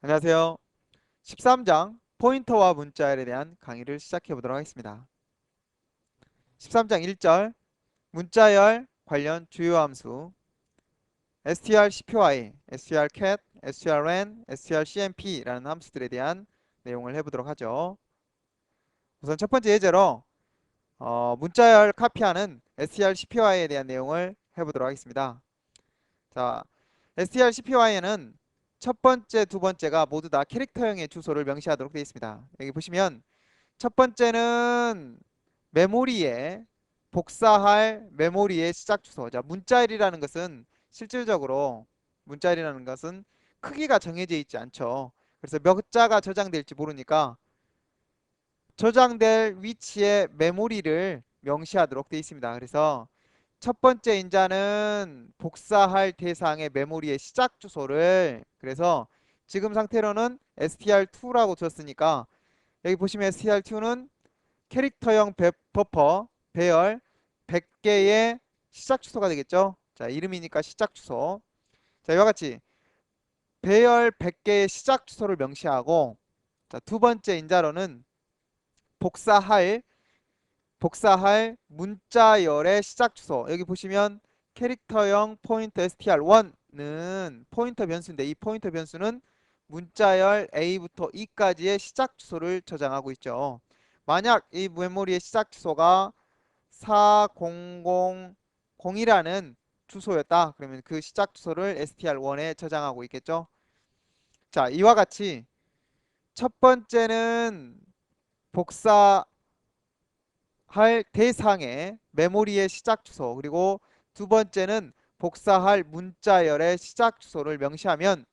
안녕하세요. 13장 포인터와 문자열에 대한 강의를 시작해 보도록 하겠습니다. 13장 1절 문자열 관련 주요 함수 str-cpy, str-cat, str-len, str-cmp라는 함수들에 대한 내용을 해보도록 하죠. 우선 첫 번째 예제로 문자열 카피하는 str-cpy에 대한 내용을 해보도록 하겠습니다. 자, str-cpy에는 첫 번째, 두 번째가 모두 다 캐릭터형의 주소를 명시하도록 되어 있습니다. 여기 보시면 첫 번째는 메모리에 복사할 메모리의 시작 주소. 자, 문자열이라는 것은 실질적으로 문자열이라는 것은 크기가 정해져 있지 않죠. 그래서 몇 자가 저장될지 모르니까 저장될 위치의 메모리를 명시하도록 되어 있습니다. 그래서 첫 번째 인자는 복사할 대상의 메모리의 시작 주소를 그래서 지금 상태로는 str2라고 줬으니까 여기 보시면 str2는 캐릭터형 버퍼 배열 100개의 시작 주소가 되겠죠. 자, 이름이니까 시작 주소. 자, 이와 같이 배열 100개의 시작 주소를 명시하고 자, 두 번째 인자로는 복사할 문자열의 시작 주소. 여기 보시면 캐릭터형 포인터 str1는 포인터 변수인데 이 포인터 변수는 문자열 A부터 E까지의 시작 주소를 저장하고 있죠. 만약 이 메모리의 시작 주소가 4000이라는 주소였다. 그러면 그 시작 주소를 str1에 저장하고 있겠죠. 자, 이와 같이 첫 번째는 복사할 대상의 메모리의 시작 주소 그리고 두 번째는 복사할 문자열의 시작 주소를 명시하면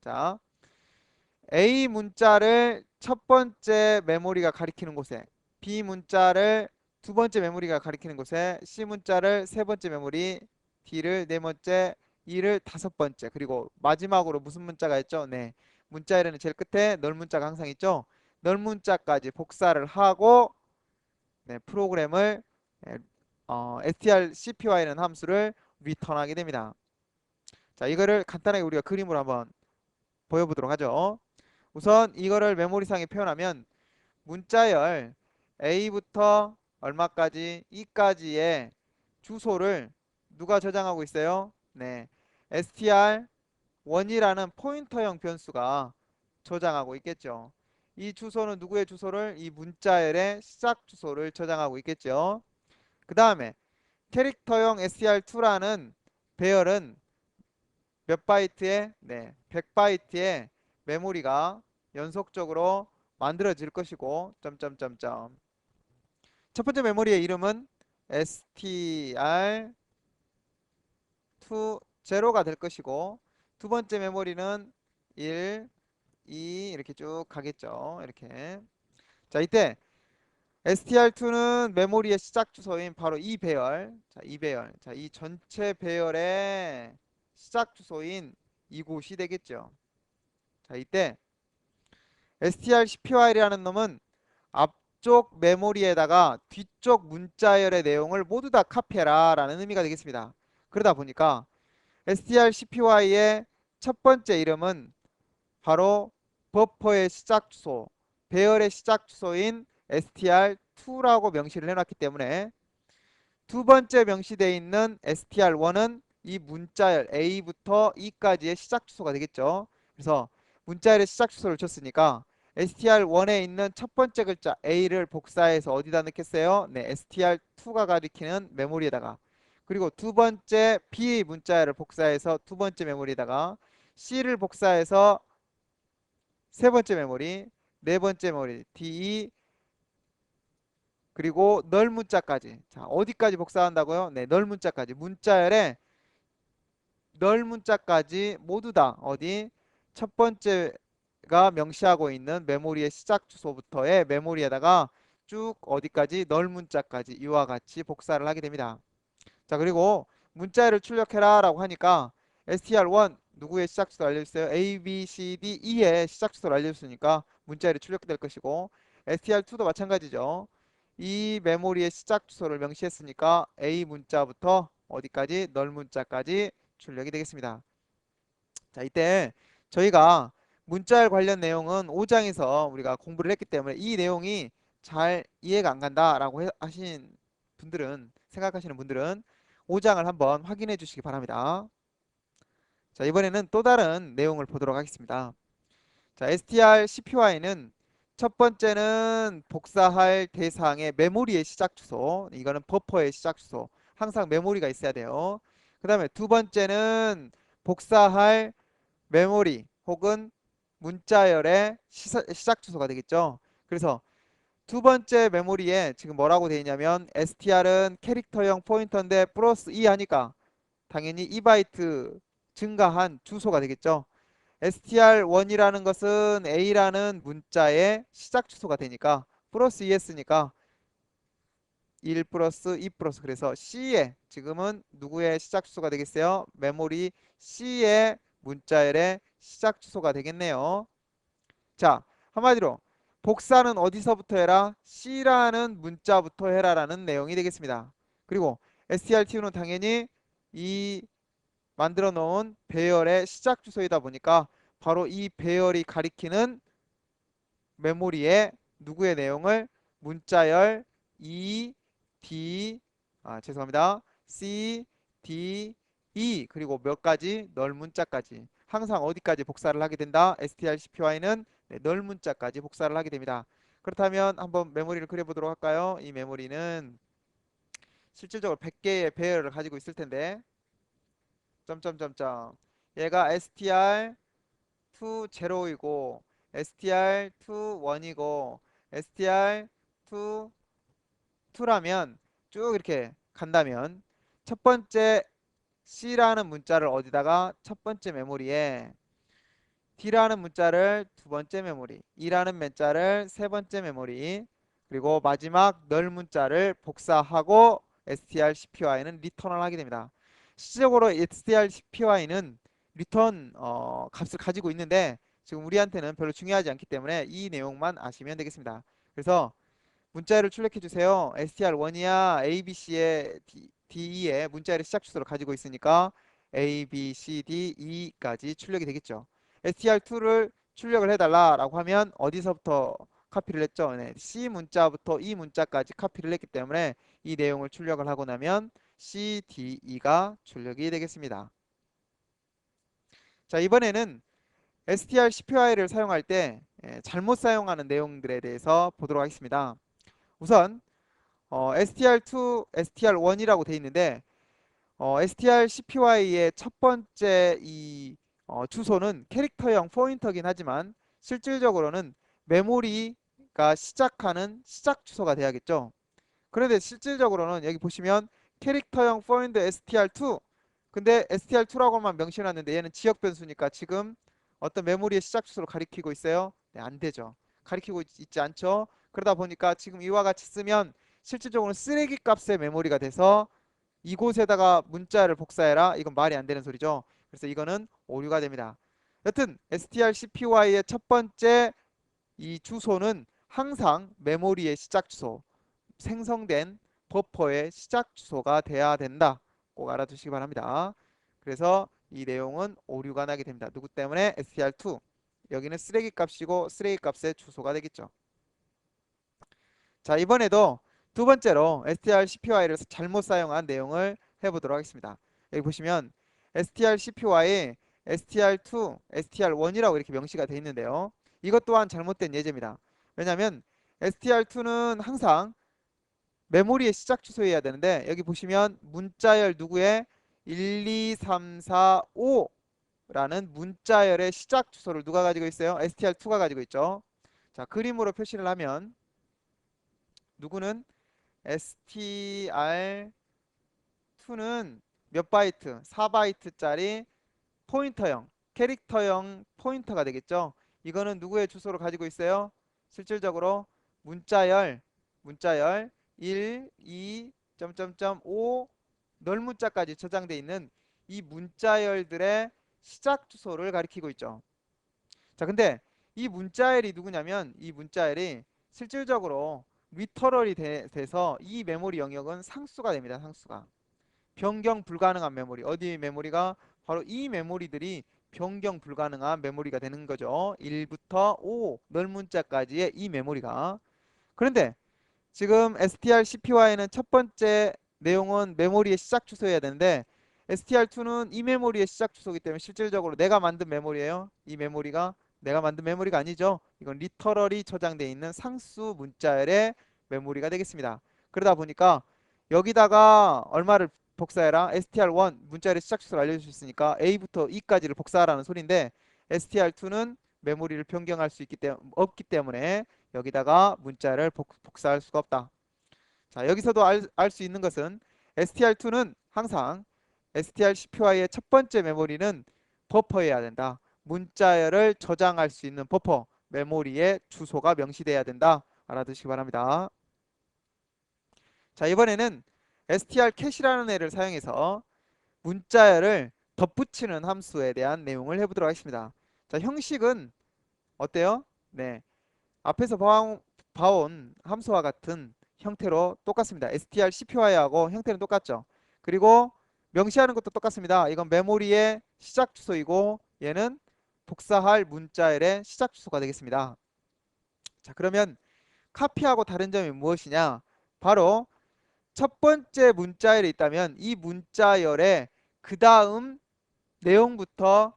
자, A 문자를 첫 번째 메모리가 가리키는 곳에 B 문자를 두 번째 메모리가 가리키는 곳에 C 문자를 세 번째 메모리 D를 네 번째 E를 다섯 번째 그리고 마지막으로 무슨 문자가 있죠? 네, 문자열에는 제일 끝에 널 문자가 항상 있죠. 널 문자까지 복사를 하고 네, 프로그램을 strcpy라는 함수를 리턴하게 됩니다. 자, 이거를 간단하게 우리가 그림으로 한번 보여보도록 하죠. 우선 이거를 메모리상에 표현하면 문자열 A부터 얼마까지 E까지의 주소를 누가 저장하고 있어요? 네, str1이라는 포인터형 변수가 저장하고 있겠죠. 이 주소는 누구의 주소를? 이 문자열의 시작 주소를 저장하고 있겠죠. 그 다음에 캐릭터형 str2라는 배열은 몇 바이트의? 네, 100바이트의 메모리가 연속적으로 만들어질 것이고 점점점점 첫 번째 메모리의 이름은 str2 제로가 될 것이고 두 번째 메모리는 1, 2 이렇게 쭉 가겠죠. 이렇게 자, 이때 str2는 메모리의 시작 주소인 바로 이 배열 자, 이 배열 자, 이 전체 배열의 시작 주소인 이곳이 되겠죠. 자, 이때 strcpy라는 놈은 앞쪽 메모리에다가 뒤쪽 문자열의 내용을 모두 다 카피해라 라는 의미가 되겠습니다. 그러다 보니까 strcpy의 첫 번째 이름은 바로 버퍼의 시작 주소, 배열의 시작 주소인 str2라고 명시를 해놨기 때문에 두 번째 명시되어 있는 str1은 이 문자열 A부터 E까지의 시작 주소가 되겠죠. 그래서 문자열의 시작 주소를 줬으니까 str1에 있는 첫 번째 글자 A를 복사해서 어디다 넣겠어요? 네, str2가 가리키는 메모리에다가 그리고 두 번째 B 문자열을 복사해서 두 번째 메모리에다가 C를 복사해서 세 번째 메모리, 네 번째 메모리 D 그리고 널 문자까지. 자, 어디까지 복사한다고요? 네, 널 문자까지. 문자열에 널 문자까지 모두 다 어디? 첫 번째가 명시하고 있는 메모리의 시작 주소부터의 메모리에다가 쭉 어디까지? 널 문자까지 이와 같이 복사를 하게 됩니다. 자, 그리고 문자열을 출력해라 라고 하니까 str1 누구의 시작 주소를 알려주세요? A, B, C, D, E의 시작 주소를 알려줬으니까 문자열이 출력될 것이고 str2도 마찬가지죠. 이 메모리의 시작 주소를 명시했으니까 A 문자부터 어디까지? 널 문자까지 출력이 되겠습니다. 자, 이때 저희가 문자열 관련 내용은 5장에서 우리가 공부를 했기 때문에 이 내용이 잘 이해가 안 간다라고 하신 분들은, 생각하시는 분들은 5장을 한번 확인해 주시기 바랍니다. 자, 이번에는 또 다른 내용을 보도록 하겠습니다. 자, str cpy는 첫 번째는 복사할 대상의 메모리의 시작 주소, 이거는 버퍼의 시작 주소, 항상 메모리가 있어야 돼요. 그 다음에 두 번째는 복사할 메모리 혹은 문자열의 시작 주소가 되겠죠. 그래서 두 번째 메모리에 지금 뭐라고 되어 있냐면 str은 캐릭터형 포인터인데 플러스 2 하니까 당연히 2바이트 증가한 주소가 되겠죠. str1이라는 것은 a라는 문자의 시작 주소가 되니까 플러스 2 했으니까 1 플러스 2 플러스, 그래서 C의 지금은 누구의 시작 주소가 되겠어요? 메모리 C의 문자열의 시작 주소가 되겠네요. 자, 한마디로 복사는 어디서부터 해라? C라는 문자부터 해라라는 내용이 되겠습니다. 그리고 strtu는 당연히 이 만들어 놓은 배열의 시작 주소이다 보니까 바로 이 배열이 가리키는 메모리에 누구의 내용을 문자열 E, D, 죄송합니다. C, D, E 그리고 몇 가지 널 문자까지 항상 어디까지 복사를 하게 된다? strcpy는 널 문자까지 복사를 하게 됩니다. 그렇다면 한번 메모리를 그려보도록 할까요? 이 메모리는 실질적으로 100개의 배열을 가지고 있을 텐데 점점점점 얘가 str2 제로이고 str2 1이고 str2 2라면 쭉 이렇게 간다면 첫 번째 C라는 문자를 어디다가 첫 번째 메모리에, D라는 문자를 두 번째 메모리, E라는 문자를 세 번째 메모리, 그리고 마지막 널 문자를 복사하고 strcpy는 리턴을 하게 됩니다. 실질적으로 strcpy는 리턴 값을 가지고 있는데 지금 우리한테는 별로 중요하지 않기 때문에 이 내용만 아시면 되겠습니다. 그래서 문자열을 출력해 주세요. str1이야 abc의 de의 문자열의 시작 주소를 가지고 있으니까 a, b, c, d, e까지 출력이 되겠죠. str2를 출력을 해달라라고 하면 어디서부터 카피를 했죠? 네, c 문자부터 e 문자까지 카피를 했기 때문에 이 내용을 출력을 하고 나면 c, d, e가 출력이 되겠습니다. 자, 이번에는 strcpy를 사용할 때 잘못 사용하는 내용들에 대해서 보도록 하겠습니다. 우선 str2, str1이라고 되어 있는데 strcpy의 첫 번째 이 주소는 캐릭터형 포인터긴 하지만 실질적으로는 메모리가 시작하는 시작 주소가 돼야겠죠. 그런데 실질적으로는 여기 보시면 캐릭터형 포인트 str2, 근데 str2라고만 명시해놨는데 얘는 지역 변수니까 지금 어떤 메모리의 시작 주소를 가리키고 있어요? 네, 안 되죠. 가리키고 있지 않죠. 그러다 보니까 지금 이와 같이 쓰면 실질적으로 쓰레기 값의 메모리가 돼서 이곳에다가 문자를 복사해라, 이건 말이 안 되는 소리죠. 그래서 이거는 오류가 됩니다. 여튼 strcpy의 첫 번째 이 주소는 항상 메모리의 시작 주소, 생성된 버퍼의 시작 주소가 돼야 된다. 꼭 알아두시기 바랍니다. 그래서 이 내용은 오류가 나게 됩니다. 누구 때문에? str2. 여기는 쓰레기 값이고 쓰레기 값의 주소가 되겠죠. 자, 이번에도 두 번째로 strcpy를 잘못 사용한 내용을 해보도록 하겠습니다. 여기 보시면 strcpy, str2, str1이라고 이렇게 명시가 되어 있는데요. 이것 또한 잘못된 예제입니다. 왜냐하면 str2는 항상 메모리의 시작 주소여야 되는데 여기 보시면 문자열 누구의 1, 2, 3, 4, 5라는 문자열의 시작 주소를 누가 가지고 있어요? str2가 가지고 있죠. 자, 그림으로 표시를 하면 누구는 str2는 몇 바이트? 4바이트짜리 포인터형, 캐릭터형 포인터가 되겠죠. 이거는 누구의 주소를 가지고 있어요? 실질적으로 문자열 1, 2, 점점점 5 널문자까지 저장되어 있는 이 문자열들의 시작 주소를 가리키고 있죠. 자, 근데 이 문자열이 누구냐면 이 문자열이 실질적으로 리터럴이 돼서 이 메모리 영역은 상수가 됩니다. 상수가. 변경 불가능한 메모리. 어디 메모리가? 바로 이 메모리들이 변경 불가능한 메모리가 되는 거죠. 1부터 5 널문자까지의 이 메모리가. 그런데 지금 strcpy는 첫 번째 내용은 메모리의 시작 주소여야 되는데 str2는 이 메모리의 시작 주소이기 때문에 실질적으로 내가 만든 메모리예요. 이 메모리가 내가 만든 메모리가 아니죠. 이건 리터럴이 저장되어 있는 상수 문자열의 메모리가 되겠습니다. 그러다 보니까 여기다가 얼마를 복사해라? str1 문자열의 시작 주소를 알려줄 수 있으니까 a부터 e까지를 복사하라는 소리인데 str2는 메모리를 변경할 수 없기 때문에 여기다가 문자를 복사할 수가 없다. 자, 여기서도 알 수 있는 것은 str2는 항상 strcpy의 첫 번째 메모리는 버퍼여야 된다. 문자열을 저장할 수 있는 버퍼, 메모리의 주소가 명시돼야 된다. 알아두시기 바랍니다. 자, 이번에는 str 캐시라는 애를 사용해서 문자열을 덧붙이는 함수에 대한 내용을 해보도록 하겠습니다. 자, 형식은 어때요? 네. 앞에서 봐온 함수와 같은 형태로 똑같습니다. strcpy하고 형태는 똑같죠. 그리고 명시하는 것도 똑같습니다. 이건 메모리의 시작 주소이고 얘는 복사할 문자열의 시작 주소가 되겠습니다. 자, 그러면 카피하고 다른 점이 무엇이냐? 바로 첫 번째 문자열이 있다면 이 문자열의 그 다음 내용부터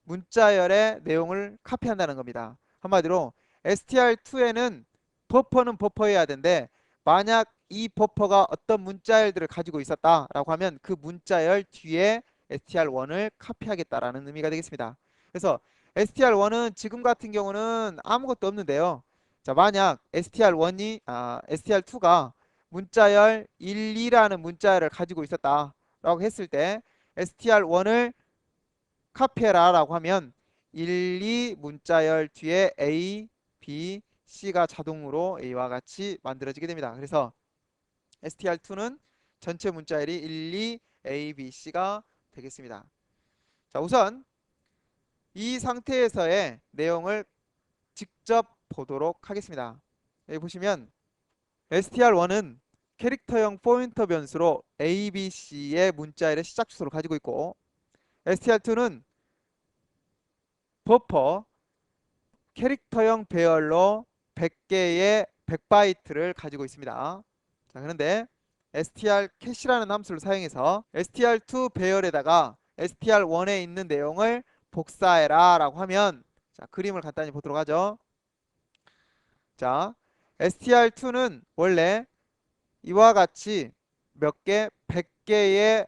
문자열의 내용을 카피한다는 겁니다. 한마디로 str2에는 버퍼는 버퍼여야 되는데 만약 이 버퍼가 어떤 문자열들을 가지고 있었다라고 하면 그 문자열 뒤에 str1을 카피하겠다라는 의미가 되겠습니다. 그래서 str1은 지금 같은 경우는 아무것도 없는데요. 자, 만약 str2가 문자열 1, 2라는 문자열을 가지고 있었다라고 했을 때 str1을 카피해라 라고 하면 1, 2 문자열 뒤에 A, B, C가 자동으로 A와 같이 만들어지게 됩니다. 그래서 str2는 전체 문자열이 1, 2, A, B, C가 되겠습니다. 자, 우선 이 상태에서의 내용을 직접 보도록 하겠습니다. 여기 보시면 str1은 캐릭터형 포인터 변수로 A, B, C의 문자열의 시작 주소를 가지고 있고 str2는 버퍼 캐릭터형 배열로 100개의 100바이트를 가지고 있습니다. 자, 그런데 str 캐시라는 함수를 사용해서 str2 배열에다가 str1에 있는 내용을 복사해라 라고 하면 자, 그림을 간단히 보도록 하죠. 자, str2는 원래 이와 같이 몇 개? 100개의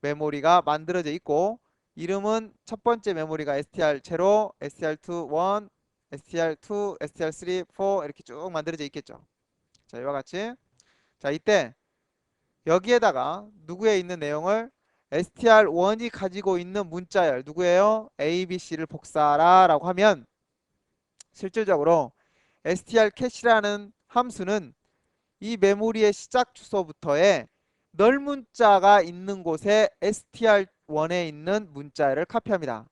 메모리가 만들어져 있고 이름은 첫 번째 메모리가 str0, str2, 1, str2, str3, 4 이렇게 쭉 만들어져 있겠죠. 자, 이와 같이 자, 이때 여기에다가 누구에 있는 내용을 str1이 가지고 있는 문자열 누구예요? abc를 복사하라 라고 하면 실질적으로 str 캐시라는 함수는 이 메모리의 시작 주소부터의 널 문자가 있는 곳에 str1에 있는 문자열을 카피합니다.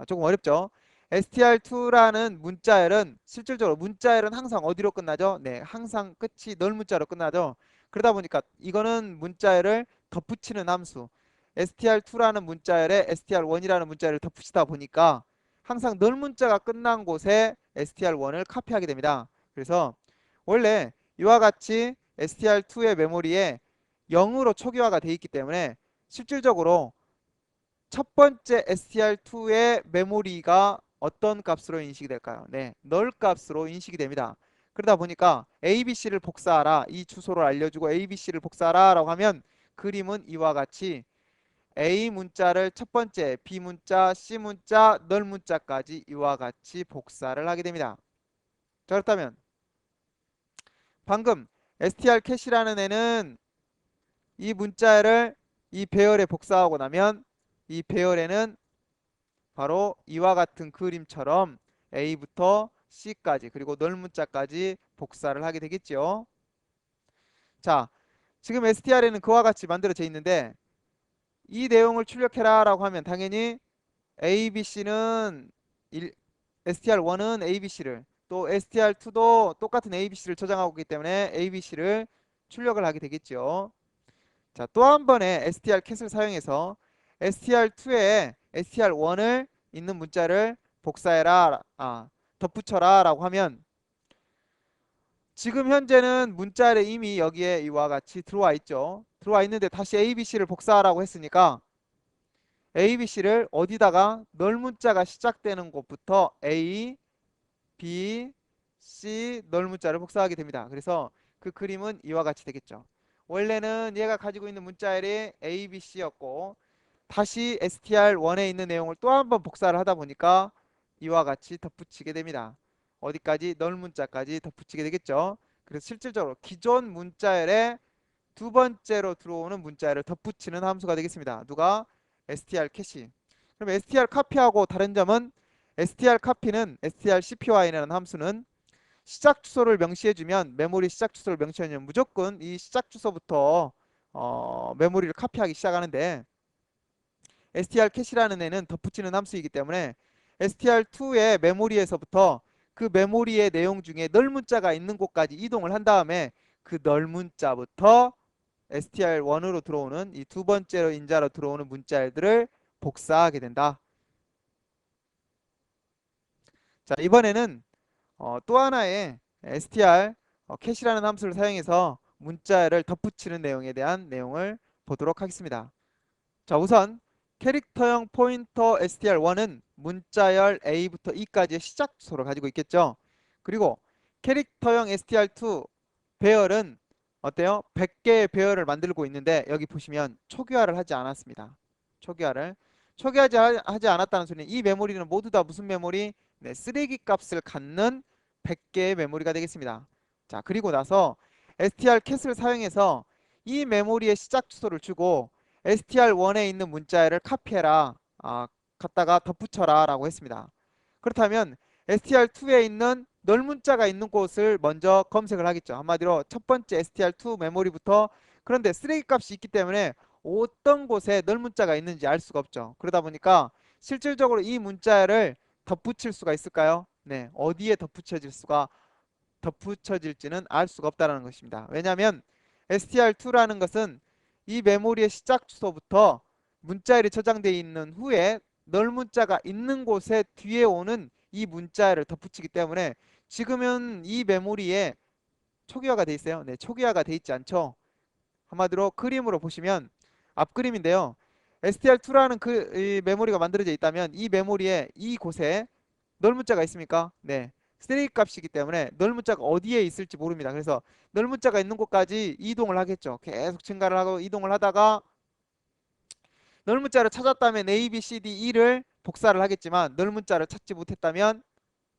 조금 어렵죠? str2라는 문자열은 실질적으로 문자열은 항상 어디로 끝나죠? 네, 항상 끝이 널 문자로 끝나죠. 그러다 보니까 이거는 문자열을 덧붙이는 함수. str2라는 문자열에 str1이라는 문자열을 덧붙이다 보니까 항상 널 문자가 끝난 곳에 str1을 카피하게 됩니다. 그래서 원래 이와 같이 str2의 메모리에 0으로 초기화가 되어 있기 때문에 실질적으로 첫 번째 str2의 메모리가 어떤 값으로 인식이 될까요? 네, 널 값으로 인식이 됩니다. 그러다 보니까 ABC를 복사하라 이 주소를 알려주고 ABC를 복사하라 라고 하면 그림은 이와 같이 A 문자를 첫 번째 B 문자 C 문자 널 문자까지 이와 같이 복사를 하게 됩니다. 자, 그렇다면 방금 str 캐시라는 애는 이 문자를 이 배열에 복사하고 나면 이 배열에는 바로 이와 같은 그림처럼 A부터 C까지 그리고 널 문자까지 복사를 하게 되겠죠. 자, 지금 str에는 그와 같이 만들어져 있는데 이 내용을 출력해라 라고 하면 당연히 ABC는 str1은 ABC를 또 str2도 똑같은 ABC를 저장하고 있기 때문에 ABC를 출력을 하게 되겠죠. 자, 또 한 번의 str 캣을 사용해서 str2에 str1을 있는 문자를 복사해라, 덧붙여라 라고 하면 지금 현재는 문자열에 이미 여기에 이와 같이 들어와 있죠. 들어와 있는데 다시 ABC를 복사하라고 했으니까 ABC를 어디다가 널 문자가 시작되는 곳부터 A, B, C 널 문자를 복사하게 됩니다. 그래서 그 그림은 이와 같이 되겠죠. 원래는 얘가 가지고 있는 문자열이 A, B, C였고 다시 str1에 있는 내용을 또 한 번 복사를 하다 보니까 이와 같이 덧붙이게 됩니다. 어디까지? 널 문자까지 덧붙이게 되겠죠. 그래서 실질적으로 기존 문자열에 두 번째로 들어오는 문자열을 덧붙이는 함수가 되겠습니다. 누가? str 캐시. 그럼 str 카피하고 다른 점은 str 카피는 str cpy라는 함수는 시작 주소를 명시해주면 메모리 시작 주소를 명시해주면 무조건 이 시작 주소부터 메모리를 카피하기 시작하는데 str 캐시라는 애는 덧붙이는 함수이기 때문에 str2의 메모리에서부터 그 메모리의 내용 중에 널 문자가 있는 곳까지 이동을 한 다음에 그 널 문자부터 str1으로 들어오는 이 두 번째로 인자로 들어오는 문자들을 복사하게 된다. 자, 이번에는 또 하나의 str 캐시라는 함수를 사용해서 문자를 덧붙이는 내용에 대한 내용을 보도록 하겠습니다. 자, 우선 캐릭터형 포인터 str1은 문자열 A부터 E까지의 시작 주소를 가지고 있겠죠. 그리고 캐릭터형 str2 배열은 어때요? 100개의 배열을 만들고 있는데 여기 보시면 초기화를 하지 않았습니다. 초기화하지 않았다는 소리는 이 메모리는 모두 다 무슨 메모리? 네, 쓰레기 값을 갖는 100개의 메모리가 되겠습니다. 자, 그리고 나서 strcat을 사용해서 이 메모리의 시작 주소를 주고 str1에 있는 문자를 카피해라, 갖다가 덧붙여라 라고 했습니다. 그렇다면 str2에 있는 널 문자가 있는 곳을 먼저 검색을 하겠죠. 한마디로 첫 번째 str2 메모리부터. 그런데 쓰레기 값이 있기 때문에 어떤 곳에 널 문자가 있는지 알 수가 없죠. 그러다 보니까 실질적으로 이 문자를 덧붙일 수가 있을까요? 네, 어디에 덧붙여질지는 알 수가 없다는 것입니다. 왜냐하면 str2라는 것은 이 메모리의 시작 주소부터 문자열이 저장되어 있는 후에 널 문자가 있는 곳에 뒤에 오는 이 문자열을 덧붙이기 때문에 지금은 이 메모리에 초기화가 돼 있어요. 네, 초기화가 돼 있지 않죠. 한마디로 그림으로 보시면 앞그림인데요. str2라는 이 메모리가 만들어져 있다면 이 메모리에 이 곳에 널 문자가 있습니까? 네. 쓰레기 값이기 때문에 널 문자가 어디에 있을지 모릅니다. 그래서 널 문자가 있는 곳까지 이동을 하겠죠. 계속 증가를 하고 이동을 하다가 널 문자를 찾았다면 A, B, C, D, E를 복사를 하겠지만 널 문자를 찾지 못했다면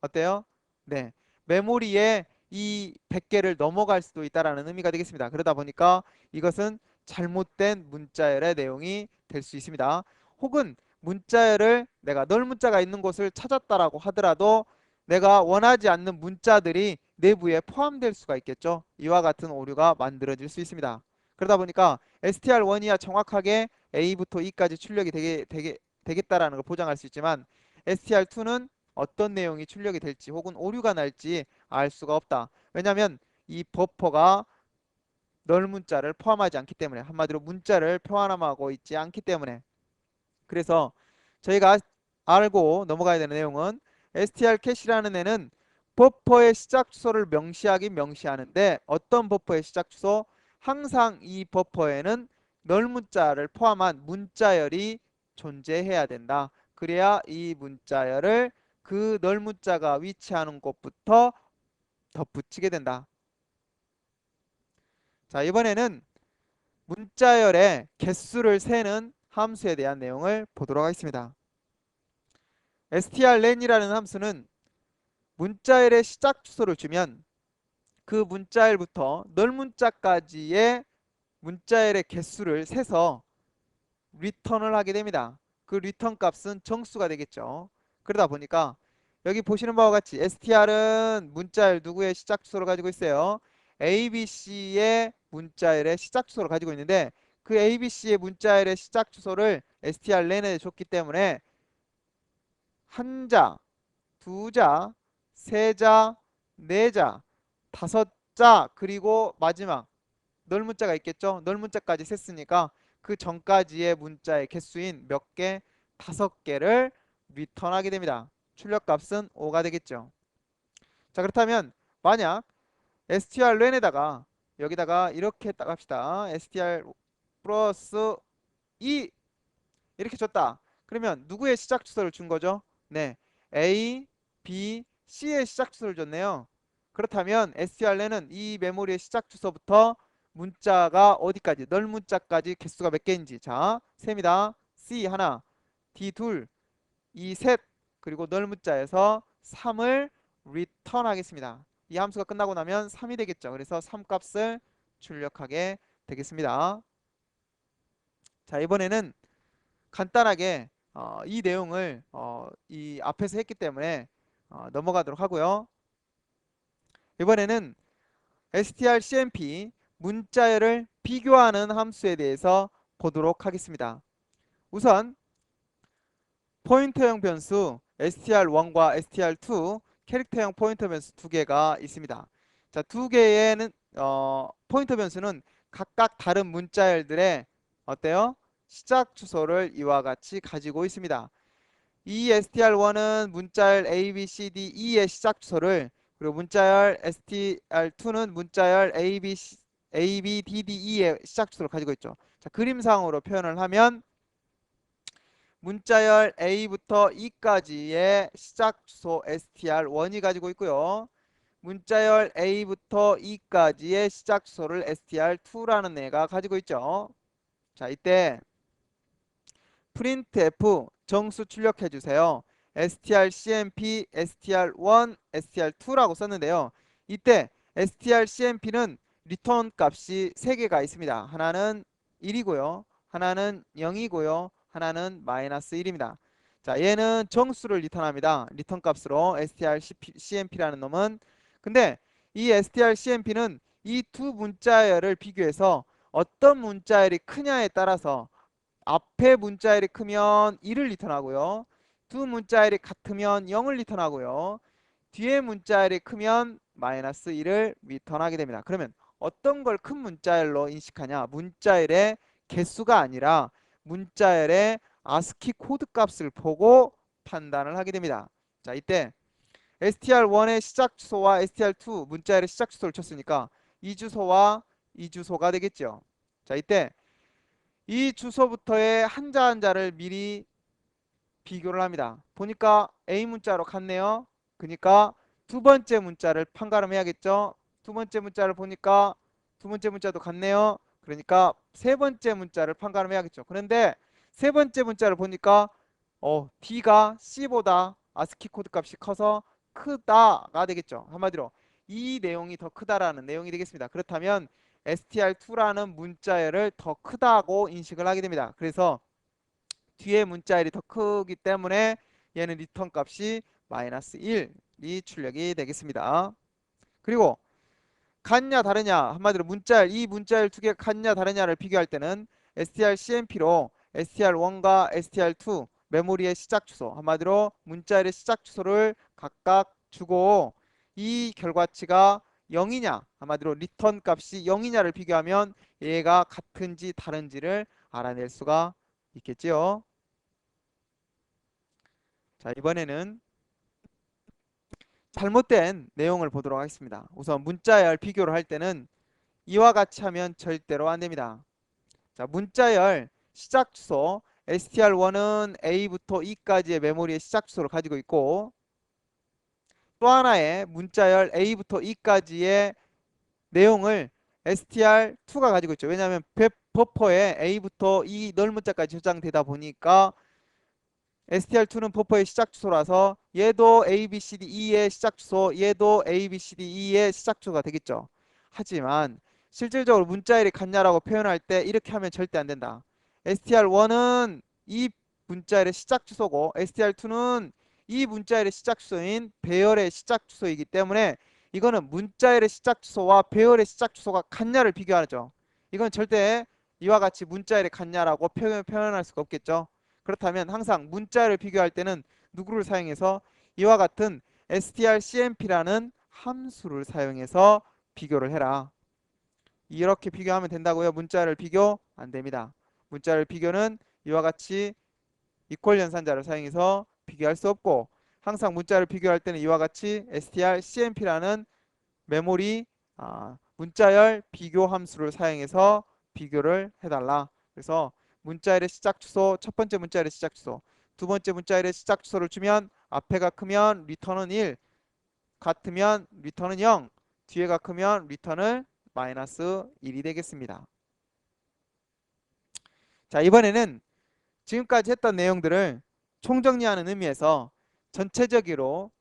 어때요? 네. 메모리에 이 100개를 넘어갈 수도 있다라는 의미가 되겠습니다. 그러다 보니까 이것은 잘못된 문자열의 내용이 될 수 있습니다. 혹은 문자열을 내가 널 문자가 있는 곳을 찾았다라고 하더라도 내가 원하지 않는 문자들이 내부에 포함될 수가 있겠죠. 이와 같은 오류가 만들어질 수 있습니다. 그러다 보니까 str1이야 정확하게 A부터 E까지 출력이 되겠다라는 걸 보장할 수 있지만 str2는 어떤 내용이 출력이 될지 혹은 오류가 날지 알 수가 없다. 왜냐하면 이 버퍼가 널 문자를 포함하지 않기 때문에, 한마디로 문자를 포함하고 있지 않기 때문에. 그래서 저희가 알고 넘어가야 되는 내용은 str 캐시라는 애는 버퍼의 시작 주소를 명시하긴 명시하는데 어떤 버퍼의 시작 주소? 항상 이 버퍼에는 널 문자를 포함한 문자열이 존재해야 된다. 그래야 이 문자열을 그 널 문자가 위치하는 곳부터 덧붙이게 된다. 자, 이번에는 문자열의 개수를 세는 함수에 대한 내용을 보도록 하겠습니다. strlen이라는 함수는 문자열의 시작 주소를 주면 그 문자열부터 널 문자까지의 문자열의 개수를 세서 리턴을 하게 됩니다. 그 리턴 값은 정수가 되겠죠. 그러다 보니까 여기 보시는 바와 같이 str은 문자열 누구의 시작 주소를 가지고 있어요? abc의 문자열의 시작 주소를 가지고 있는데 그 abc의 문자열의 시작 주소를 strlen에 줬기 때문에 한 자, 두 자, 세 자, 네 자, 다섯 자, 그리고 마지막 널 문자가 있겠죠. 널 문자까지 셌으니까 그 전까지의 문자의 개수인 몇 개? 5개를 리턴하게 됩니다. 출력값은 5가 되겠죠. 자, 그렇다면 만약 strlen에다가 여기다가 이렇게 딱 합시다. str 플러스 2 이렇게 줬다. 그러면 누구의 시작 주소를 준 거죠? 네, A, B, C의 시작 주소를 줬네요. 그렇다면 strlen은 이 메모리의 시작 주소부터 문자가 어디까지, 널 문자까지 개수가 몇 개인지, 자, 셈이다. C 하나, D 둘, E 셋, 그리고 널 문자에서 3을 리턴 하겠습니다. 이 함수가 끝나고 나면 3이 되겠죠. 그래서 3 값을 출력하게 되겠습니다. 자, 이번에는 간단하게 이 내용을 이 앞에서 했기 때문에 넘어가도록 하고요. 이번에는 strcmp 문자열을 비교하는 함수에 대해서 보도록 하겠습니다. 우선 포인터형 변수 str1과 str2 캐릭터형 포인터 변수 두 개가 있습니다. 자, 두 개에는 포인터 변수는 각각 다른 문자열들의 어때요? 시작 주소를 이와 같이 가지고 있습니다. 이 str1은 문자열 a, b, c, d, e의 시작 주소를, 그리고 문자열 str2는 문자열 a, b, d, d, e의 시작 주소를 가지고 있죠. 자, 그림상으로 표현을 하면 문자열 A부터 E까지의 시작 주소 str1이 가지고 있고요. 문자열 A부터 E까지의 시작 주소를 str2라는 애가 가지고 있죠. 자, 이때 printf 정수 출력해 주세요. strcmp, str1, str2라고 썼는데요. 이때 strcmp는 리턴 값이 3개가 있습니다. 하나는 1이고요. 하나는 0이고요. 하나는 마이너스 1입니다. 자, 얘는 정수를 리턴합니다. 리턴 값으로 strcmp라는 놈은. 근데 이 strcmp는 이 두 문자열을 비교해서 어떤 문자열이 크냐에 따라서 앞에 문자열이 크면 1을 리턴하고요. 두 문자열이 같으면 0을 리턴하고요. 뒤에 문자열이 크면 마이너스 1을 리턴하게 됩니다. 그러면 어떤 걸 큰 문자열로 인식하냐? 문자열의 개수가 아니라 문자열의 아스키 코드 값을 보고 판단을 하게 됩니다. 자, 이때 str1의 시작 주소와 str2 문자열의 시작 주소를 쳤으니까 이 주소와 이 주소가 되겠죠. 자, 이때 이 주소부터의 한자 한자를 미리 비교를 합니다. 보니까 A 문자로 갔네요. 그러니까 두 번째 문자를 판가름해야겠죠. 두 번째 문자를 보니까 두 번째 문자도 같네요. 그러니까 세 번째 문자를 판가름해야겠죠. 그런데 세 번째 문자를 보니까 D가 C보다 아스키 코드 값이 커서 크다가 되겠죠. 한마디로 이 내용이 더 크다라는 내용이 되겠습니다. 그렇다면 str2라는 문자열을 더 크다고 인식을 하게 됩니다. 그래서 뒤에 문자열이 더 크기 때문에 얘는 리턴 값이 마이너스 1이 출력이 되겠습니다. 그리고 같냐 다르냐, 한마디로 문자열, 이 문자열 두 개가 같냐 다르냐를 비교할 때는 strcmp로 str1과 str2 메모리의 시작 주소, 한마디로 문자열의 시작 주소를 각각 주고 이 결과치가 0이냐, 한마디로 리턴 값이 0이냐를 비교하면 얘가 같은지 다른지를 알아낼 수가 있겠지요. 자, 이번에는 잘못된 내용을 보도록 하겠습니다. 우선 문자열 비교를 할 때는 이와 같이 하면 절대로 안 됩니다. 자, 문자열 시작 주소 str1은 A부터 E까지의 메모리의 시작 주소를 가지고 있고, 또 하나의 문자열 A부터 E까지의 내용을 str2가 가지고 있죠. 왜냐하면 버퍼에 A부터 E 널 문자까지 저장되다 보니까 str2는 버퍼의 시작 주소라서 얘도 A, B, C, D, E의 시작 주소, 얘도 A, B, C, D, E의 시작 주소가 되겠죠. 하지만 실질적으로 문자열이 같냐라고 표현할 때 이렇게 하면 절대 안 된다. str1은 이 문자열의 시작 주소고 str2는 이 문자열의 시작 주소인 배열의 시작 주소이기 때문에 이거는 문자열의 시작 주소와 배열의 시작 주소가 같냐를 비교하죠. 이건 절대 이와 같이 문자열이 같냐라고 표현할 수가 없겠죠. 그렇다면 항상 문자를 비교할 때는 누구를 사용해서 이와 같은 strcmp라는 함수를 사용해서 비교를 해라. 이렇게 비교하면 된다고요. 문자를 비교 안 됩니다. 문자를 비교는 이와 같이 이퀄 연산자를 사용해서 비교할 수 없고, 항상 문자를 비교할 때는 이와 같이 strcmp라는 메모리 문자열 비교 함수를 사용해서 비교를 해달라. 그래서 문자열의 시작 주소, 첫 번째 문자열의 시작 주소, 두 번째 문자열의 시작 주소를 주면 앞에가 크면 리턴은 1, 같으면 리턴은 0, 뒤에가 크면 리턴은 마이너스 1이 되겠습니다. 자, 이번에는 지금까지 했던 내용들을 총정리하는 의미에서 전체적으로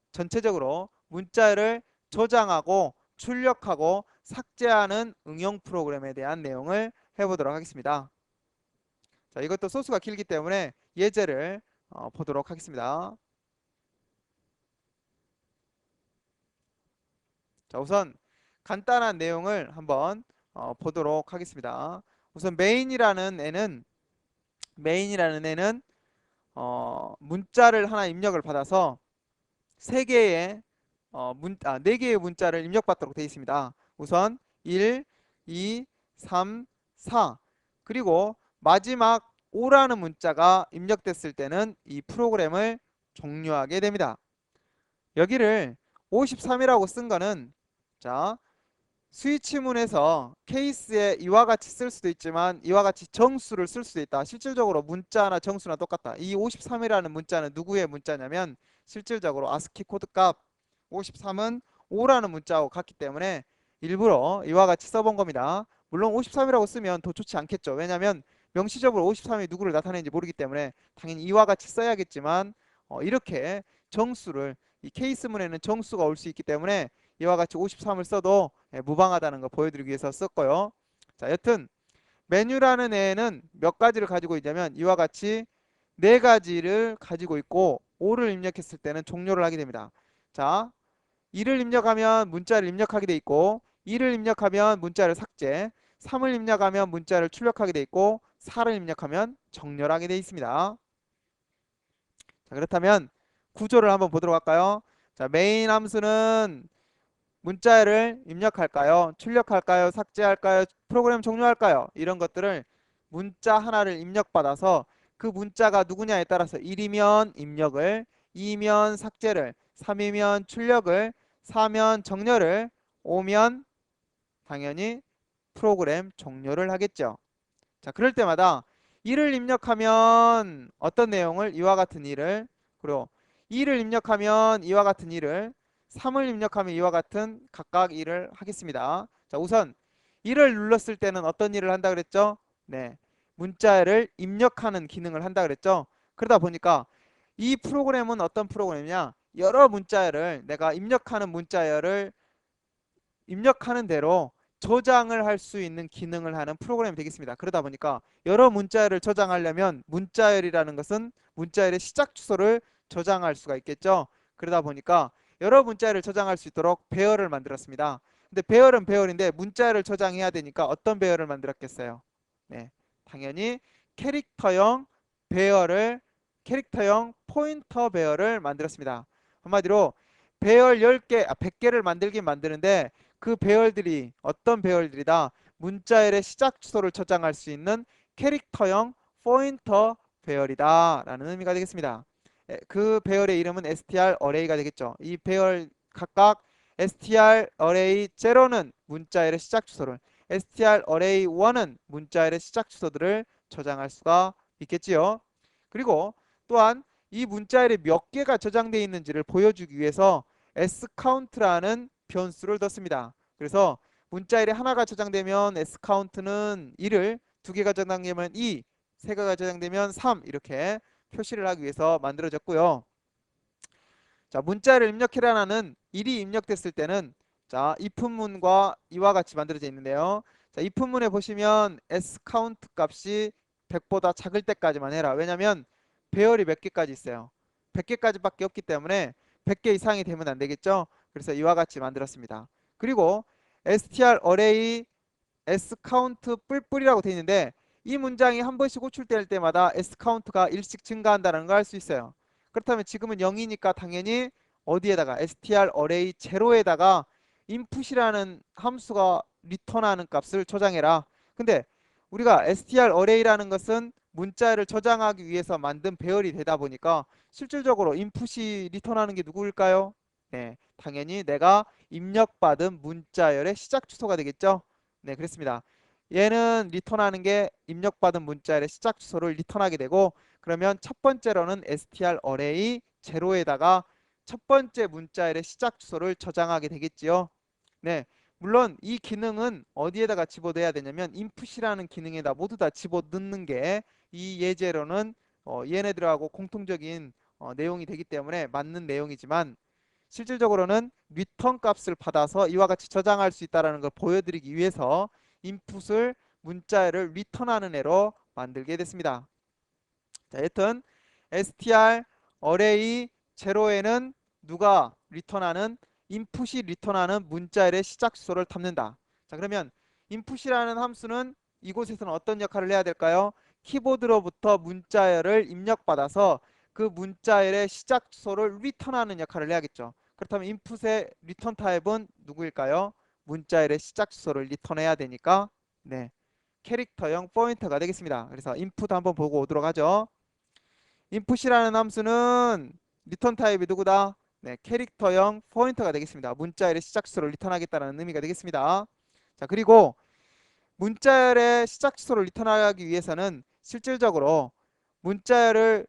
문자열을 저장하고 출력하고 삭제하는 응용 프로그램에 대한 내용을 해보도록 하겠습니다. 자, 이것도 소스가 길기 때문에 예제를 보도록 하겠습니다. 자, 우선 간단한 내용을 한번 보도록 하겠습니다. 우선 메인이라는 애는 문자를 하나 입력을 받아서 3개의 4개의 문자를 입력받도록 되어 있습니다. 우선 1, 2, 3, 4 그리고 마지막 5라는 문자가 입력됐을 때는 이 프로그램을 종료하게 됩니다. 여기를 53이라고 쓴 거는 자 스위치문에서 케이스에 이와 같이 쓸 수도 있지만 이와 같이 정수를 쓸 수도 있다. 실질적으로 문자나 정수나 똑같다. 이 53이라는 문자는 누구의 문자냐면 실질적으로 아스키 코드 값 53은 5라는 문자하고 같기 때문에 일부러 이와 같이 써본 겁니다. 물론 53이라고 쓰면 더 좋지 않겠죠. 왜냐하면 명시적으로 53이 누구를 나타내는지 모르기 때문에 당연히 이와 같이 써야겠지만 이렇게 정수를 이 케이스문에는 정수가 올 수 있기 때문에 이와 같이 53을 써도 무방하다는 거 보여드리기 위해서 썼고요. 자, 여튼 메뉴라는 애는 몇 가지를 가지고 있냐면 이와 같이 4가지를 가지고 있고 5를 입력했을 때는 종료를 하게 됩니다. 자, 2를 입력하면 문자를 입력하게 돼 있고 2를 입력하면 문자를 삭제, 3을 입력하면 문자를 출력하게 돼 있고 4를 입력하면 정렬하게 돼 있습니다. 자, 그렇다면 구조를 한번 보도록 할까요? 자, 메인 함수는 문자를 입력할까요? 출력할까요? 삭제할까요? 프로그램 종료할까요? 이런 것들을 문자 하나를 입력받아서 그 문자가 누구냐에 따라서 1이면 입력을, 2면 삭제를, 3이면 출력을, 4면 정렬을, 5면 당연히 프로그램 종료를 하겠죠. 자, 그럴 때마다 1을 입력하면 어떤 내용을 이와 같은 1을, 그리고 2를 입력하면 이와 같은 1을, 3을 입력하면 이와 같은 각각 1을 하겠습니다. 자, 우선 1을 눌렀을 때는 어떤 일을 한다 그랬죠? 네, 문자를 입력하는 기능을 한다 그랬죠? 그러다 보니까 이 프로그램은 어떤 프로그램이냐? 여러 문자열을 내가 입력하는 문자열을 입력하는 대로 저장을 할 수 있는 기능을 하는 프로그램이 되겠습니다. 그러다 보니까 여러 문자열을 저장하려면 문자열이라는 것은 문자열의 시작 주소를 저장할 수가 있겠죠. 그러다 보니까 여러 문자열을 저장할 수 있도록 배열을 만들었습니다. 근데 배열은 배열인데 문자열을 저장해야 되니까 어떤 배열을 만들었겠어요? 네, 당연히 캐릭터형 배열을 캐릭터형 포인터 배열을 만들었습니다. 한마디로 배열 10개, 100개를 만들긴 만드는데 그 배열들이 어떤 배열들이다? 문자열의 시작 주소를 저장할 수 있는 캐릭터형 포인터 배열이다 라는 의미가 되겠습니다. 그 배열의 이름은 str array가 되겠죠. 이 배열 각각 str array 0는 문자열의 시작 주소를, str array 1은 문자열의 시작 주소들을 저장할 수가 있겠지요. 그리고 또한 이 문자열이 몇 개가 저장되어 있는지를 보여주기 위해서 scount라는 변수를 넣습니다. 그래서 문자열이 하나가 저장되면 scount는 1을, 2개가 저장되면 2, 3개가 저장되면 3 이렇게 표시를 하기 위해서 만들어졌고요. 자, 문자를 입력해라는 1이 입력됐을 때는 자, if문과 이와 같이 만들어져 있는데요. 자, if문에 보시면 scount 값이 100보다 작을 때까지만 해라. 왜냐면 배열이 몇 개까지 있어요. 100개까지밖에 없기 때문에 100개 이상이 되면 안 되겠죠. 그래서 이와 같이 만들었습니다. 그리고 str array scount 뿔뿔이라고 되어 있는데 이 문장이 한 번씩 호출될 때마다 scount가 1씩 증가한다는 걸 알 수 있어요. 그렇다면 지금은 0이니까 당연히 어디에다가 str array 0에다가 input이라는 함수가 리턴하는 값을 저장해라. 근데 우리가 str array라는 것은 문자열을 저장하기 위해서 만든 배열이 되다 보니까 실질적으로 인풋이 리턴하는 게 누구일까요? 네, 당연히 내가 입력받은 문자열의 시작 주소가 되겠죠. 네, 그렇습니다. 얘는 리턴하는 게 입력받은 문자열의 시작 주소를 리턴하게 되고, 그러면 첫 번째로는 str array 제로에다가 첫 번째 문자열의 시작 주소를 저장하게 되겠지요. 네, 물론 이 기능은 어디에다가 집어넣어야 되냐면 input이라는 기능에다 모두 다 집어넣는 게 이 예제로는 얘네들하고 공통적인 내용이 되기 때문에 맞는 내용이지만, 실질적으로는 return 값을 받아서 이와 같이 저장할 수 있다는 걸 보여드리기 위해서 input을 문자열을 리턴하는 애로 만들게 됐습니다. 자, 여튼 str array 제로에는 누가 리턴하는, 인풋이 리턴하는 문자열의 시작 주소를 담는다. 자, 그러면 인풋이라는 함수는 이곳에서는 어떤 역할을 해야 될까요? 키보드로부터 문자열을 입력받아서 그 문자열의 시작 주소를 리턴하는 역할을 해야겠죠. 그렇다면 인풋의 리턴 타입은 누구일까요? 문자열의 시작 주소를 리턴해야 되니까, 네, 캐릭터형 포인터가 되겠습니다. 그래서 인풋 한번 보고 오도록 하죠. 인풋이라는 함수는 리턴 타입이 누구다? 네, 캐릭터형 포인터가 되겠습니다. 문자열의 시작 주소를 리턴하겠다는 의미가 되겠습니다. 자, 그리고 문자열의 시작 주소를 리턴하기 위해서는 실질적으로 문자열을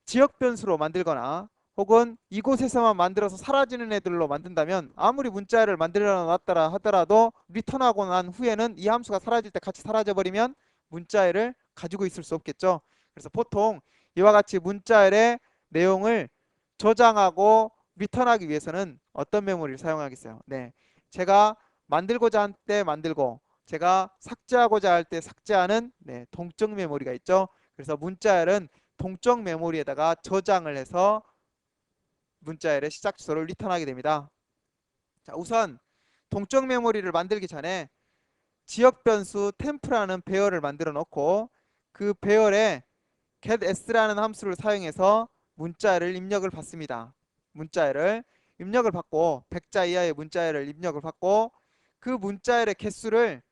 지역 변수로 만들거나 혹은 이곳에서만 만들어서 사라지는 애들로 만든다면, 아무리 문자열을 만들어 놨더라 하더라도 리턴하고 난 후에는 이 함수가 사라질 때 같이 사라져 버리면 문자열을 가지고 있을 수 없겠죠. 그래서 보통 이와 같이 문자열의 내용을 저장하고 리턴하기 위해서는 어떤 메모리를 사용하겠어요? 네, 제가 만들고자 할 때 만들고 제가 삭제하고자 할 때 삭제하는, 네, 동적 메모리가 있죠. 그래서 문자열은 동적 메모리에다가 저장을 해서 문자열의 시작 주소를 리턴하게 됩니다. 자, 우선 동적 메모리를 만들기 전에 지역 변수 템프라는 배열을 만들어 놓고 그 배열에 getS라는 함수를 사용해서 문자열을 입력을 받습니다. 문자열을 입력을 받고 100자 이하의 문자열을 입력을 받고 그 문자열의 개수를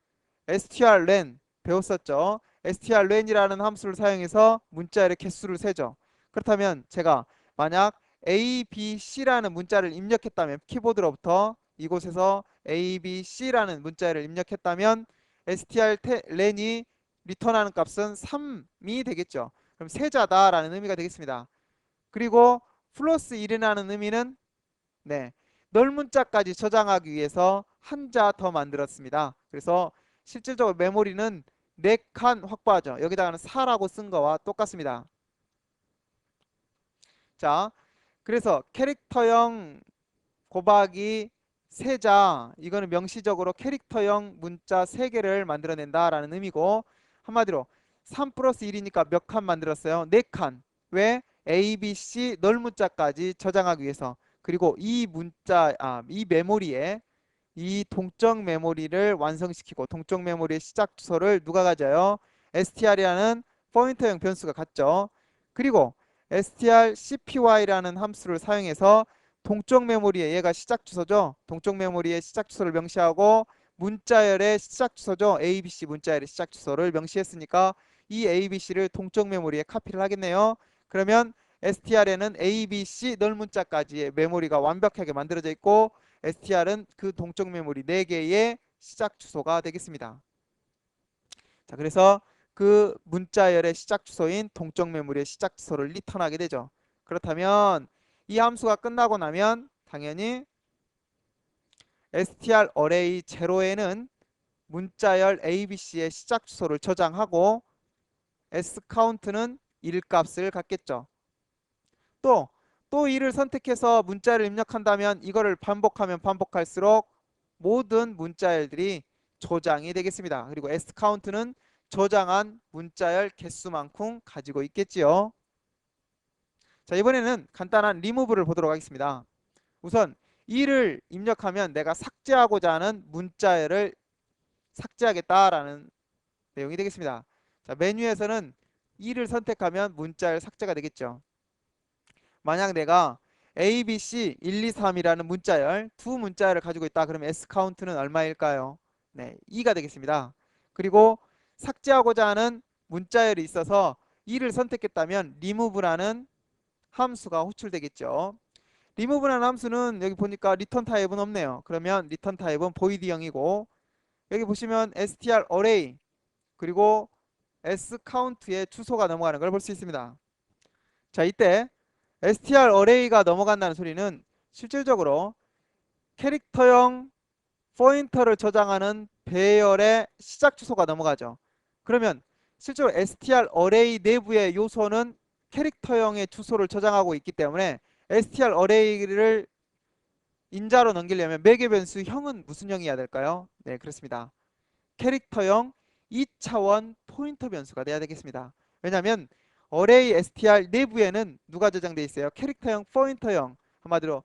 strlen 배웠었죠. strlen이라는 함수를 사용해서 문자열의 개수를 세죠. 그렇다면 제가 만약 abc라는 문자를 입력했다면, 키보드로부터 이곳에서 abc라는 문자를 입력했다면 strlen이 리턴하는 값은 3이 되겠죠. 그럼 세자다라는 의미가 되겠습니다. 그리고 플러스 1이라는 의미는, 네, 널문자까지 저장하기 위해서 한 자 더 만들었습니다. 그래서 실질적으로 메모리는 4칸 확보하죠. 여기다가는 4라고 쓴 거와 똑같습니다. 자, 그래서 캐릭터형 곱하기 세자, 이거는 명시적으로 캐릭터형 문자 3개를 만들어낸다라는 의미고, 한마디로 3 플러스 1이니까 몇 칸 만들었어요? 4칸. 왜? A, B, C 널문자까지 저장하기 위해서. 그리고 이 메모리에 이 동적 메모리를 완성시키고, 동적 메모리의 시작 주소를 누가 가져요? str이라는 포인터형 변수가 갖죠. 그리고 strcpy라는 함수를 사용해서 동적 메모리에, 얘가 시작 주소죠. 동적 메모리의 시작 주소를 명시하고 문자열의 시작 주소죠. abc 문자열의 시작 주소를 명시했으니까 이 abc를 동적 메모리에 카피를 하겠네요. 그러면 str에는 abc 널문자까지의 메모리가 완벽하게 만들어져 있고, str은 그 동적 메모리 4개의 시작 주소가 되겠습니다. 자, 그래서 그 문자열의 시작 주소인 동적 메모리의 시작 주소를 리턴하게 되죠. 그렇다면 이 함수가 끝나고 나면 당연히 str array 0에는 문자열 abc의 시작 주소를 저장하고 scount는 1 값을 갖겠죠. 또 2를 선택해서 문자를 입력한다면 이거를 반복하면 반복할수록 모든 문자열들이 저장이 되겠습니다. 그리고 scount는 저장한 문자열 개수만큼 가지고 있겠지요. 자, 이번에는 간단한 리무브를 보도록 하겠습니다. 우선 2를 입력하면 내가 삭제하고자 하는 문자열을 삭제하겠다라는 내용이 되겠습니다. 자, 메뉴에서는 2를 선택하면 문자열 삭제가 되겠죠. 만약 내가 ABC 1, 2, 3이라는 문자열 두 문자열을 가지고 있다. 그러면 scount는 얼마일까요? 네, 2가 되겠습니다. 그리고 삭제하고자 하는 문자열이 있어서 이를 선택했다면 remove라는 함수가 호출되겠죠. remove라는 함수는 여기 보니까 return 타입은 없네요. 그러면 return 타입은 void형이고 여기 보시면 str array 그리고 scount의 주소가 넘어가는 걸 볼 수 있습니다. 자, 이때 str array가 넘어간다는 소리는 실질적으로 캐릭터형 포인터를 저장하는 배열의 시작 주소가 넘어가죠. 그러면 실제로 str array 내부의 요소는 캐릭터형의 주소를 저장하고 있기 때문에 str array를 인자로 넘기려면 매개 변수 형은 무슨 형이어야 될까요? 네, 그렇습니다. 캐릭터형 2차원 포인터 변수가 돼야 되겠습니다. 왜냐하면 array str 내부에는 누가 저장되어 있어요? 캐릭터형 포인터형, 한마디로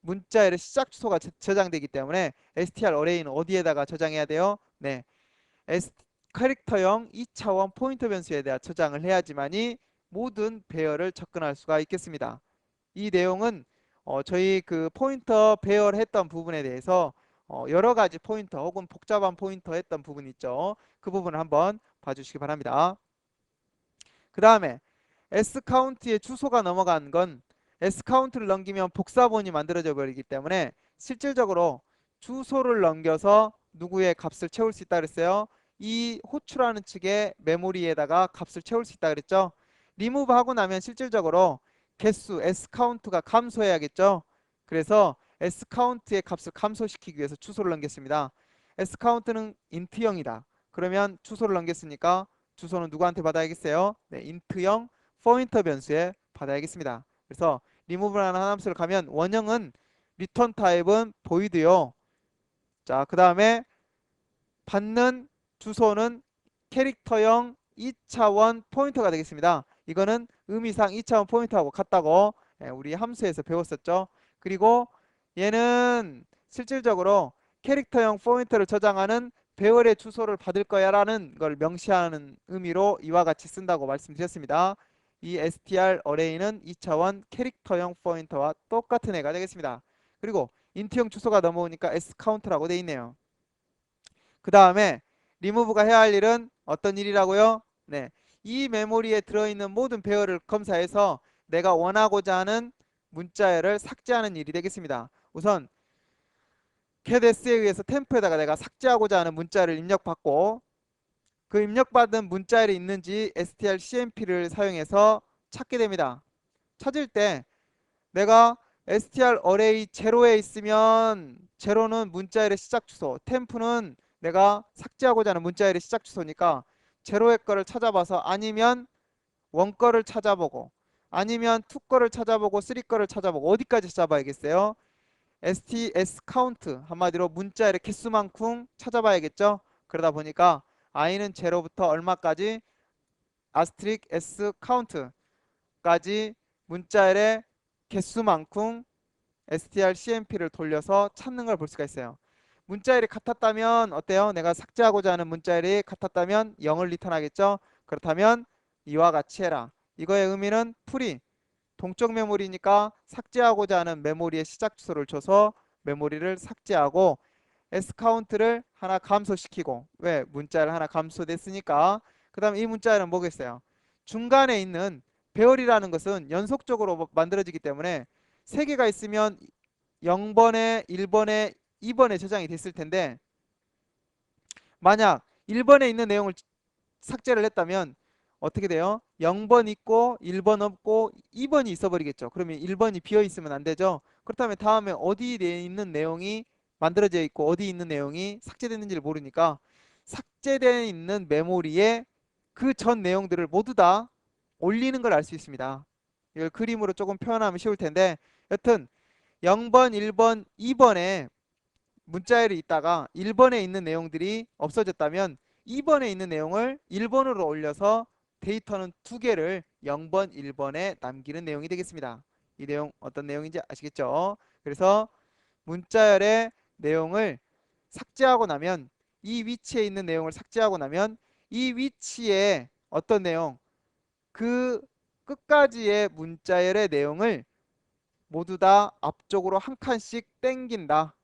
문자의 시작 주소가 저장되기 때문에 str array는 어디에다가 저장해야 돼요? 네, 캐릭터형 2차원 포인터 변수에 대한 저장을 해야지만이 모든 배열을 접근할 수가 있겠습니다. 이 내용은 저희 그 포인터 배열했던 부분에 대해서 여러 가지 포인터 혹은 복잡한 포인터 했던 부분 있죠. 그 부분을 한번 봐주시기 바랍니다. 그 다음에 scount의 주소가 넘어간 건 scount를 넘기면 복사본이 만들어져 버리기 때문에 실질적으로 주소를 넘겨서 누구의 값을 채울 수 있다 그랬어요. 이 호출하는 측의 메모리에다가 값을 채울 수 있다 그랬죠. 리무브 하고 나면 실질적으로 개수 scount가 감소해야겠죠. 그래서 scount의 값을 감소시키기 위해서 주소를 넘겼습니다. scount는 int형이다. 그러면 주소를 넘겼으니까 주소는 누구한테 받아야겠어요? 네, int형 포인터 변수에 받아야겠습니다. 그래서 remove라는 함수를 가면 원형은 return 타입은 void요. 자, 그 다음에 받는 주소는 캐릭터형 2차원 포인터가 되겠습니다. 이거는 의미상 2차원 포인터하고 같다고 우리 함수에서 배웠었죠. 그리고 얘는 실질적으로 캐릭터형 포인터를 저장하는 배열의 주소를 받을 거야 라는 걸 명시하는 의미로 이와 같이 쓴다고 말씀드렸습니다. 이 str array는 2차원 캐릭터형 포인터와 똑같은 애가 되겠습니다. 그리고 인트형 주소가 넘어오니까 scount라고 돼 있네요. 그 다음에 리무브가 해야 할 일은 어떤 일이라고요? 네, 이 메모리에 들어있는 모든 배열을 검사해서 내가 원하고자 하는 문자열을 삭제하는 일이 되겠습니다. 우선 catS에 의해서 템프에다가 내가 삭제하고자 하는 문자를 입력받고 그 입력받은 문자열이 있는지 strcmp를 사용해서 찾게 됩니다. 찾을 때 내가 str array 제로에 있으면 제로는 문자열의 시작 주소, 템프는 내가 삭제하고자 하는 문자열의 시작 주소니까 제로의 거를 찾아봐서 아니면 원 거를 찾아보고 아니면 투 거를 찾아보고 쓰리 거를 찾아보고 어디까지 찾아봐야겠어요? scount 한마디로 문자열의 개수만큼 찾아봐야겠죠? 그러다 보니까 i는 제로부터 얼마까지 asterisk s count까지 문자열의 개수만큼 strcmp를 돌려서 찾는 걸 볼 수가 있어요. 문자열이 같았다면 어때요? 내가 삭제하고자 하는 문자열이 같았다면 0을 리턴하겠죠? 그렇다면 이와 같이 해라. 이거의 의미는 풀이 동적 메모리니까 삭제하고자 하는 메모리의 시작 주소를 줘서 메모리를 삭제하고 sCount를 하나 감소시키고 왜? 문자를 하나 감소됐으니까 그 다음 이 문자열은 뭐겠어요? 중간에 있는 배열이라는 것은 연속적으로 만들어지기 때문에 3개가 있으면 0번에 1번에 2번에 저장이 됐을 텐데 만약 1번에 있는 내용을 삭제를 했다면 어떻게 돼요? 0번 있고 1번 없고 2번이 있어 버리겠죠. 그러면 1번이 비어 있으면 안 되죠. 그렇다면 다음에 어디에 있는 내용이 만들어져 있고 어디 있는 내용이 삭제됐는지를 모르니까 삭제되어 있는 메모리에 그 전 내용들을 모두 다 올리는 걸 알 수 있습니다. 이걸 그림으로 조금 표현하면 쉬울 텐데 여튼 0번, 1번, 2번에 문자열이 있다가 1번에 있는 내용들이 없어졌다면 2번에 있는 내용을 1번으로 올려서 데이터는 2개를 0번, 1번에 남기는 내용이 되겠습니다. 이 내용 어떤 내용인지 아시겠죠? 그래서 문자열의 내용을 삭제하고 나면 이 위치에 있는 내용을 삭제하고 나면 이 위치에 어떤 내용 그 끝까지의 문자열의 내용을 모두 다 앞쪽으로 한 칸씩 땡긴다.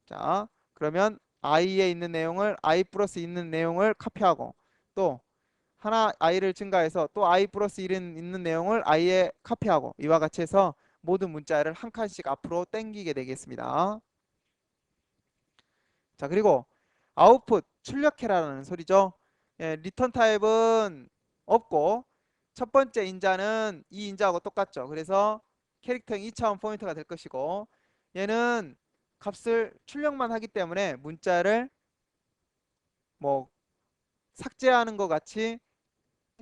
자, 그러면 i에 있는 내용을 i 플러스 있는 내용을 카피하고 또 하나 i를 증가해서 또 i 플러스 1은 있는 내용을 i에 카피하고 이와 같이 해서 모든 문자열을 한 칸씩 앞으로 당기게 되겠습니다. 자, 그리고 아웃풋 출력해라는 소리죠. 예, 리턴 타입은 없고 첫 번째 인자는 이 인자하고 똑같죠. 그래서 캐릭터형 2차원 포인터가 될 것이고 얘는 값을 출력만 하기 때문에 문자를 뭐 삭제하는 것 같이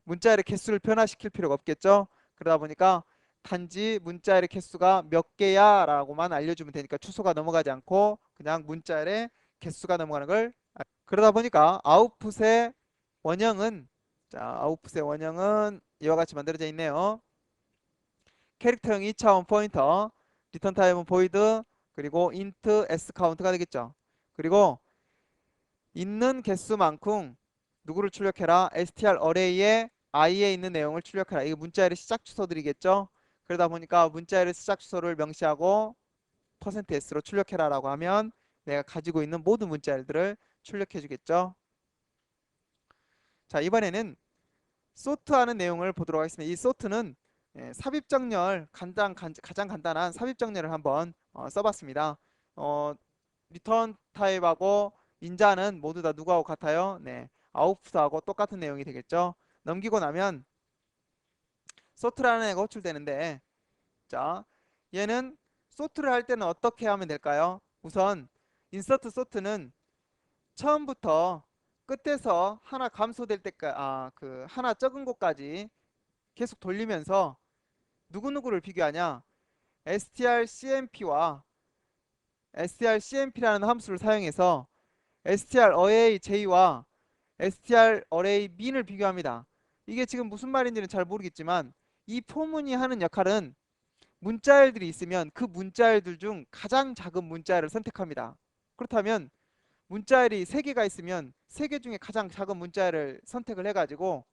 문자열의 개수를 변화시킬 필요가 없겠죠. 그러다 보니까 단지 문자열의 개수가 몇 개야 라고만 알려주면 되니까 추소가 넘어가지 않고 그냥 문자열의 개수가 넘어가는 걸 그러다 보니까 아웃풋의 원형은 자 아웃풋의 원형은 이와 같이 만들어져 있네요. 캐릭터형 2차원 포인터 리턴 타입은 void 그리고 int s 카운트가 되겠죠. 그리고 있는 개수만큼 누구를 출력해라? str 어레이에 i에 있는 내용을 출력해라. 이게 문자열의 시작 주소들이겠죠. 그러다 보니까 문자열의 시작 주소를 명시하고 %s로 출력해라 라고 하면 내가 가지고 있는 모든 문자열들을 출력해 주겠죠. 자, 이번에는 소트하는 내용을 보도록 하겠습니다. 이 소트는 삽입정렬 가장 간단한 삽입정렬을 한번 써봤습니다. 리턴 타입하고 인자는 모두 다 누구하고 같아요? 네, 아웃풋하고 똑같은 내용이 되겠죠. 넘기고 나면 소트라는 애가 호출되는데 자, 얘는 소트를 할 때는 어떻게 하면 될까요? 우선 인서트 소트는 처음부터 끝에서 하나 감소될 때까지 그 하나 적은 곳까지 계속 돌리면서 누구누구를 비교하냐? strcmp와 strcmp라는 함수를 사용해서 strarrayj와 strarraymin을 비교합니다. 이게 지금 무슨 말인지는 잘 모르겠지만 이 포문이 하는 역할은 문자열들이 있으면 그 문자열들 중 가장 작은 문자열을 선택합니다. 그렇다면 문자열이 3개가 있으면 3개 중에 가장 작은 문자열을 선택을 해가지고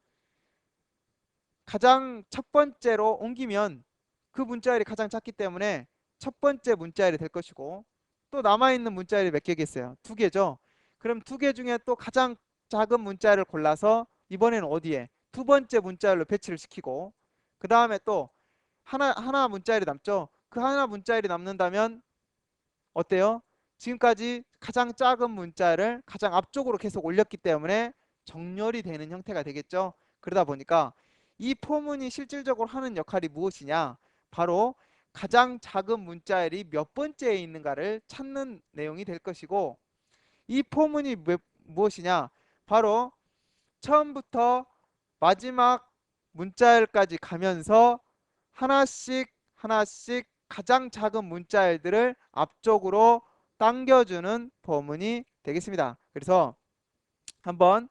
가장 첫 번째로 옮기면 그 문자열이 가장 작기 때문에 첫 번째 문자열이 될 것이고 또 남아있는 문자열이 몇 개겠어요? 2개죠. 그럼 2개 중에 또 가장 작은 문자열을 골라서 이번에는 어디에? 두 번째 문자열로 배치를 시키고 그 다음에 또 하나 문자열이 남죠. 그 하나 문자열이 남는다면 어때요? 지금까지 가장 작은 문자를 가장 앞쪽으로 계속 올렸기 때문에 정렬이 되는 형태가 되겠죠. 그러다 보니까 이 포문이 실질적으로 하는 역할이 무엇이냐? 바로 가장 작은 문자열이 몇 번째에 있는가를 찾는 내용이 될 것이고 이 포문이 무엇이냐? 바로 처음부터 마지막 문자열까지 가면서 하나씩 하나씩 가장 작은 문자열들을 앞쪽으로 당겨주는 포문이 되겠습니다. 그래서 한번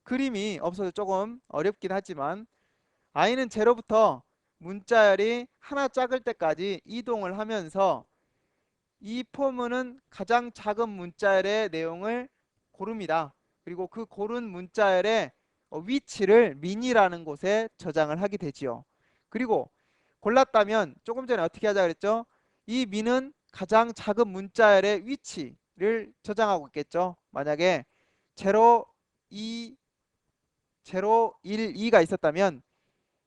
그림이 없어서 조금 어렵긴 하지만 i는 0부터 문자열이 하나 작을 때까지 이동을 하면서 이 포문은 가장 작은 문자열의 내용을 고릅니다. 그리고 그 고른 문자열의 위치를 민이라는 곳에 저장을 하게 되지요. 그리고 골랐다면 조금 전에 어떻게 하자 그랬죠? 이 민은 가장 작은 문자열의 위치를 저장하고 있겠죠. 만약에 0, 2, 0, 1, 2가 있었다면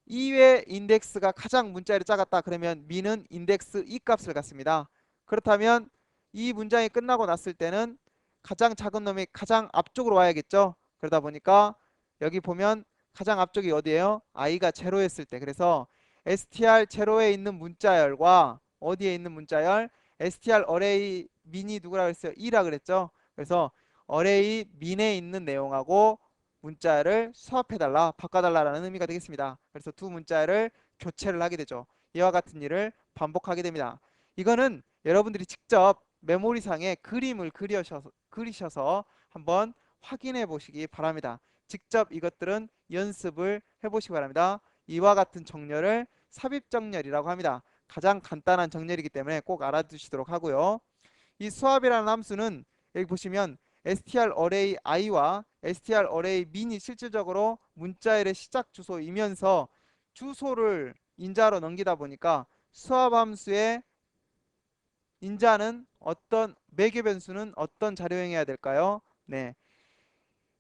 2의 인덱스가 가장 문자열이 작았다 그러면 민은 인덱스 2 값을 갖습니다. 그렇다면 이 문장이 끝나고 났을 때는 가장 작은 놈이 가장 앞쪽으로 와야겠죠. 그러다 보니까 여기 보면 가장 앞쪽이 어디예요? i가 0였을 때. 그래서 str 0에 있는 문자열과 어디에 있는 문자열? str array 민이 누구라고 했어요? 2라 그랬죠. 그래서 array 민에 있는 내용하고 문자를 수합해달라, 바꿔달라라는 의미가 되겠습니다. 그래서 두 문자를 교체를 하게 되죠. 이와 같은 일을 반복하게 됩니다. 이거는 여러분들이 직접 메모리상에 그림을 그리셔서 한번 확인해 보시기 바랍니다. 직접 이것들은 연습을 해보시기 바랍니다. 이와 같은 정렬을 삽입정렬이라고 합니다. 가장 간단한 정렬이기 때문에 꼭 알아두시도록 하고요. 이 수합이라는 함수는 여기 보시면 str array i와 str array min이 실질적으로 문자열의 시작 주소이면서 주소를 인자로 넘기다 보니까 수합 함수의 인자는 어떤 매개 변수는 어떤 자료형이어야 될까요? 네,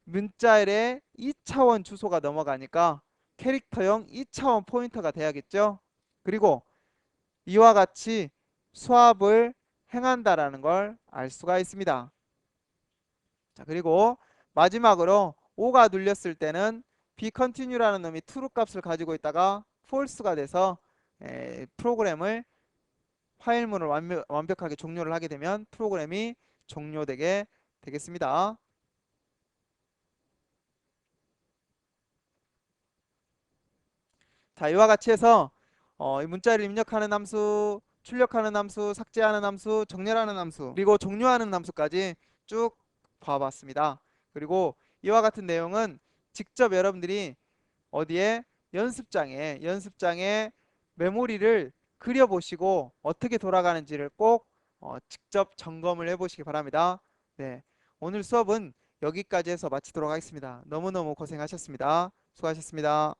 문자열에 2차원 주소가 넘어가니까 캐릭터형 2차원 포인터가 돼야겠죠. 그리고 이와 같이 수합을 행한다라는 걸 알 수가 있습니다. 자, 그리고 마지막으로 5가 눌렸을 때는 비컨티뉴라는 놈이 true 값을 가지고 있다가 false가 돼서 프로그램을 파일문을 완벽하게 종료를 하게 되면 프로그램이 종료되게 되겠습니다. 자, 이와 같이 해서 이 문자를 입력하는 함수, 출력하는 함수, 삭제하는 함수, 정렬하는 함수, 그리고 종료하는 함수까지 쭉 봐봤습니다. 그리고 이와 같은 내용은 직접 여러분들이 어디에 연습장에 메모리를 그려보시고 어떻게 돌아가는지를 꼭 직접 점검을 해보시기 바랍니다. 네, 오늘 수업은 여기까지 해서 마치도록 하겠습니다. 너무너무 고생하셨습니다. 수고하셨습니다.